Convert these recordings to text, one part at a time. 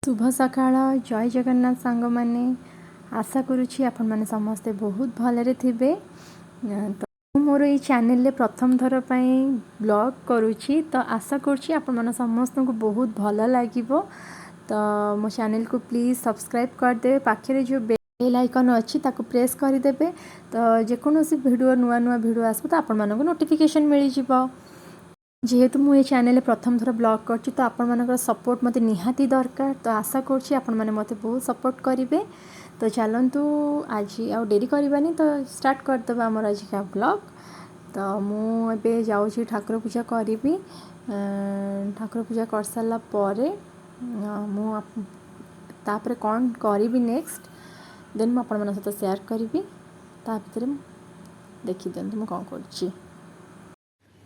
शुभ सकाळ जय जगन्नाथ सांग मैंने आशा करुँची आपण मैंने समस्ते बहुत भलरे थे। तो मोर ये चैनल प्रथम थर ब्लॉग करुँची तो आशा करुँची आपण मैंने समस्त को बहुत भल लगे। तो मो चैनल को प्लीज़ सब्सक्राइब करदे, पाखे जो बेल आइकन अच्छी ताको प्रेस करदे। तो जेकोसी वीडियो नुआ नुआ वीडियो आसो तो आपण मानक नोटिफिकेशन मिल जाव। जेहेतु मुझे चैनल प्रथम थर ब्लॉग कर तो आपण मानकर सपोर्ट मत निहाती दरकार। तो आशा करुँची आपण मैंने मत बहुत सपोर्ट करेंगे। तो चलतु आज आ डेरी करवानी तो स्टार्ट करदे आमर आज का ब्लॉग। तो मुझे जाऊँगी ठाकुर पूजा करी। ठाकुर पूजा कर सारा मुझे कौन करी नेक्स्ट देन मुझे आपण सहित शेयर करी। भर देखी दिखाँ मुझे कौन कर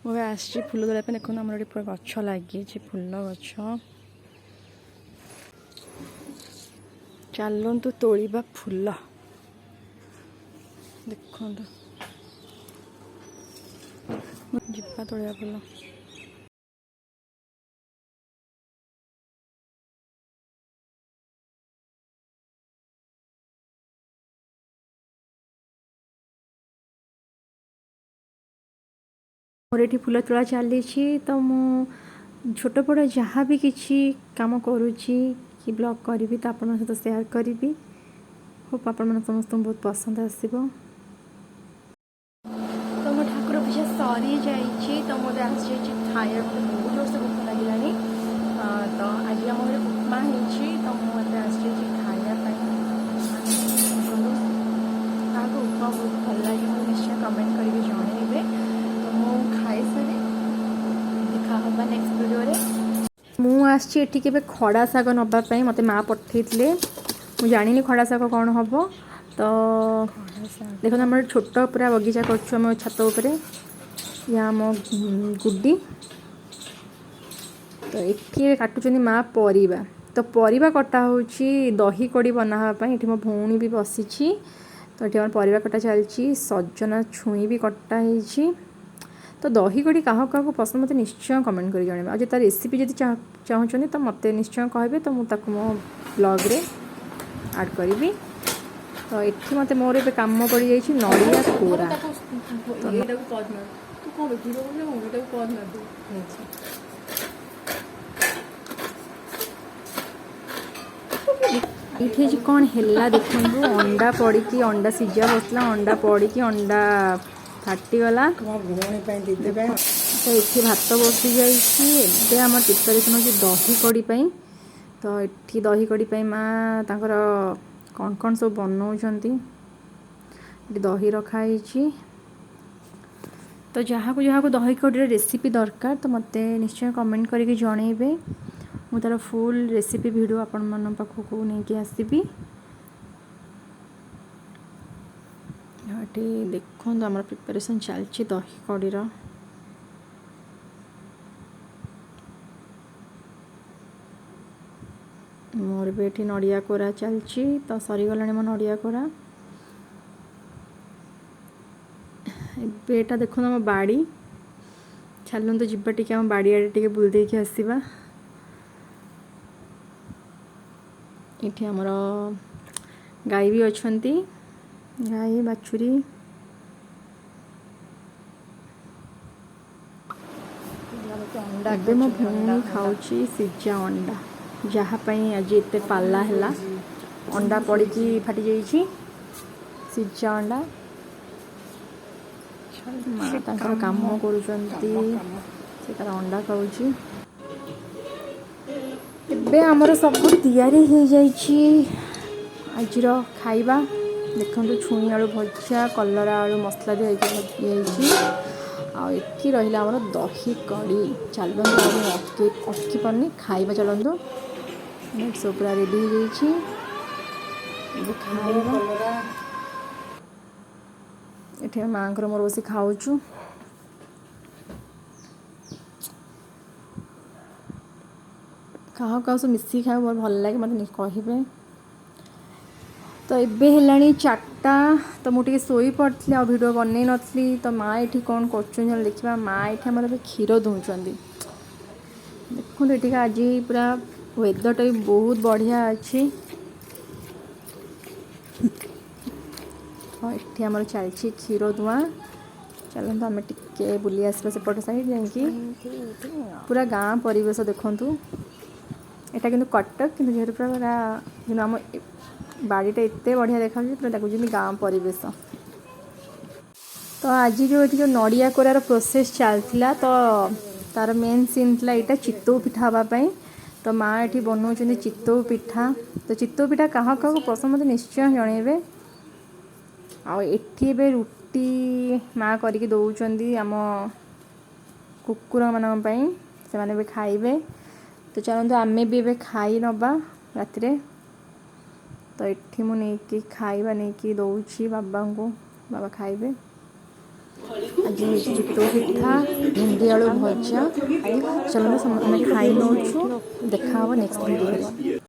मुझे आसी फूल तोड़ा देखो आम पूरा गछ लगी फूल गछ। चलतु तोड़ा फूल देखो जीवा तोड़ा फूल। मोर ये फूल तोड़ा चली तो मु छोट बड़ जहाँ भी किसी काम करुँची कि ब्लॉग करी तो आपण सहित शेयर करी। होप आपण समस्त बहुत पसंद आसो। तो मो ठाकुर पूजा सरी जाइए तो मुझे आसी खाया मतलब बहुत जोर से भूख लगे। तो आज आम घर उपमा होती तो मुझे आसी खाया क्या उपमा बहुत भल लगे मुझे निश्चय कमेंट करके जनइबे। तो मुझे खाई सारे देखा हाँ नेक्स्ट वीडियो मुझे के खड़ा शाग नापी मत माँ पठे मुझे जानी खड़ा शाग कौन हम। तो देखो आम छोट पूरा बगीचा कर छत उपर या मो गुड्डी। तो ये काटुच माँ परिबा तो परिबा कटा हो दही कड़ी बनावाई। ये मो भौणी भी बसी तो ये परिबा कटा चलती सजना छुई भी कटा है। तो दही कड़ी क्या क्या पसंद मत निश्चय कमेंट कर जनइबे। आज तार रेसिपी जब चाहते तो मत निश्चय कहे तो मुझे मो ब्लॉग रे ऐड करी। तो ये मत मोर ए कम पड़ जाइए नड़िया कोरा। ये कौन है देखो अंडा पड़ी अंडा सिझा बसला अंडा पड़ी अंडा फाटीगला। तो ये भात बसी जाइए आम प्रिपेरेसन हो दही कड़ी। तो ये दही कड़ी माँ तांकर कौन कौन सब बनाऊँच दही रखाई। तो जहाँ को दही कड़ी रेसिपी दरकार तो मत निश्चय कमेंट करके जनइबे। मु तार फुल रेसिपी वीडियो आपण मन पाखक नहीं आसबि। ये देखो आम प्रिपेरेसन चलती दही कड़ीर। मोर भी ये नड़िया कोरा चलती तो सरीगला मो नड़िया कोरा। एटा देखो आम बाड़ी चलूँ तो जीवा टी आम बाड़ी आड़े टे बुल देकी आसवा। ये आमर गाई भी अच्छा गाई बाछुरी। मो भौणी खाऊँ सिझा अंडा जहाँपाई आज एत पाला है अंडा पड़ी फाटी जाइए सिझा अंडा। माँ तांकर काम कर अंडा खाऊँ। एबे आमर सब तैयारी हो जाइए आज खाइबा। देखो छुई आलू भजा कलरा आलू मसला दिखाई आती रहा आमर दही कड़ी। चलो अटकी पारनी खाइबा चलतु सब पूरा रेडी हो जाइए खाइबा। ये माँ मोर बस खाऊँ क्या सब मिसिक खाए बहुत भल लगे मत कहे। तो एबे हेलानी 4टा तो मुझे शोई पड़ी आ वीडियो बनई नी। तो माँ ये कौन कर देखा माँ ये मत क्षीर दूँ देखो ये आज पूरा वेदरटा भी बहुत बढ़िया अच्छी। हाँ ये आम चलती क्षीर दुआ। चलते आम टे बुली आसवा सेपट साइड जा पूरा गाँ परिवेश देखूँ। यहाँ कि कटक कि जेहतु पूरा आम बाड़ीटा एत बढ़िया देखा पूरा देखुं गाँ परिवेश। तो आज जो नड़िया कोरार प्रोसेस चलता तो तार मेन सीन था यहाँ चितौ पिठा हाँपाई। तो माँ ये बनाऊँ चितौ पिठा। तो चितौ पिठा क्या क्या पसंद मत निश्चय जनइबे। आठी रुटी माँ करके दौरान आम कुकुर मान से मैंने भी खाइबे। तो चलते आमे भी एबे खाई नबा राति। तो ये मुझे खाइबा नहीं दौची बाबा को बाबा खाइबे। आज चितौ पिठा भेंडी आलू भजा। चलो समझ खाई नौ देखा नेक्स्ट वीडियो।